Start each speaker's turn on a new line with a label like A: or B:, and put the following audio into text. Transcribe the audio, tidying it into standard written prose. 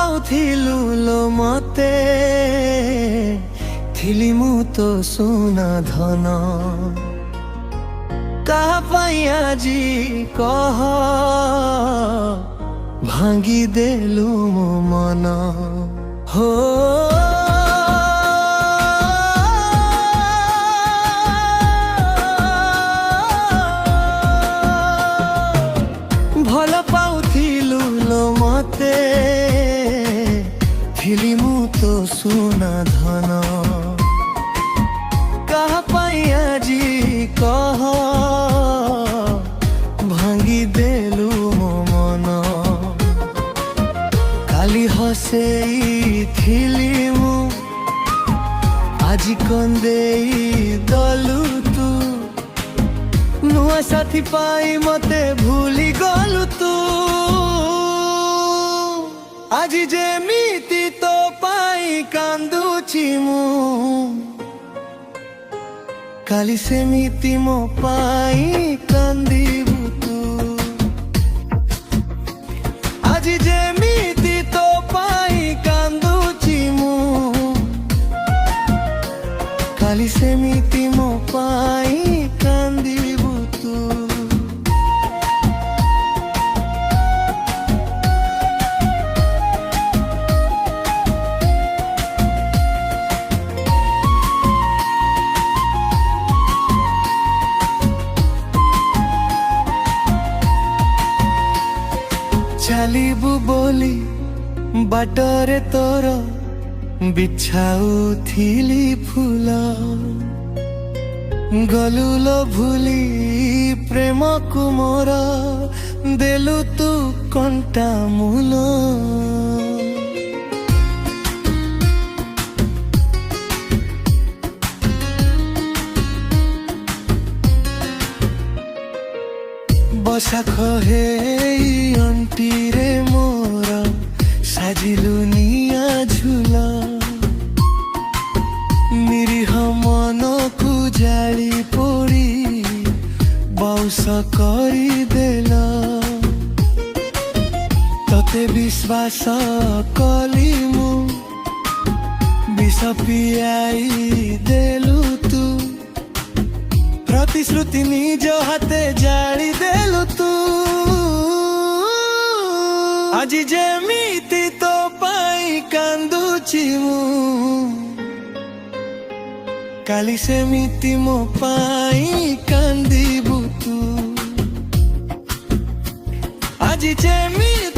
A: ପାଉଥିଲୁ ଲୋ ମତେ ଥିଲି ମୁଁ ତ ସୁନା ଧନ କାହା ପାଇଁ ଆଜି କହ ଭାଙ୍ଗି ଦେଲୁ ମୋ ମନ ହୋ ଭଲ ପାଉଥିଲୁ ଲୋ ମତେ ଥିଲି ମୁଁ ତ ସୁନା ଧନ କାହା ପାଇଁ ଆଜି କହ ଭାଙ୍ଗି ଦେଲୁ ମୋ ମନ କାଲି ହସେଇଥିଲି ମୁଁ ଆଜି କନ୍ଦେଇ ଦଲୁ ତୁ ନୂଆ ସାଥୀ ପାଇ ମତେ ଭୁଲି ଗଲୁ ତୁ ଆଜି ଯେମିତି ତୋ ପାଇଁ କାନ୍ଦୁଛି ମୁଁ କାଲି ସେମିତି ମୋ ପାଇଁ କାନ୍ଦିବୁ ତୁ ଆଜି ଯେମିତି ତୋ ପାଇଁ କାନ୍ଦୁଛି ମୁଁ କାଲି ସେମିତି ମୋ ପାଇଁ କାନ୍ଦିବୁ ତୁ ଚାଲିବୁ ବୋଲି ବାଟରେ ତୋର ବିଛାଉଥିଲି ଫୁଲ ଗଲୁ ଲୋ ଭୁଲି ପ୍ରେମକୁ ମୋର ଦେଲୁ ତୁ କଣ୍ଟା ମୂଲ ବସାଖ ହେଇ ଅଣ୍ଟିରେ ମୋର ସାଜିଲୁ ନିଆ ଝୁଲ ନିରୀହ ମନକୁ ଜାଳି ପୋଡ଼ି ବାଉଁଶ କରିଦେଲ ତତେ ବିଶ୍ୱାସ କଲି ମୁଁ ବିଷ ପିଆଇ ଦେଲୁ ତୁ ପ୍ରତିଶ୍ରୁତି ନିଜ ହାତେ ଜାଳି ଦେଲୁ ତୁ ଆଜି ଯେମିତି ତୋ ପାଇଁ କାନ୍ଦୁଛି ମୁଁ କାଲି ସେମିତି ମୋ ପାଇଁ କାନ୍ଦିବୁ ତୁ ଆଜି ଯେମିତି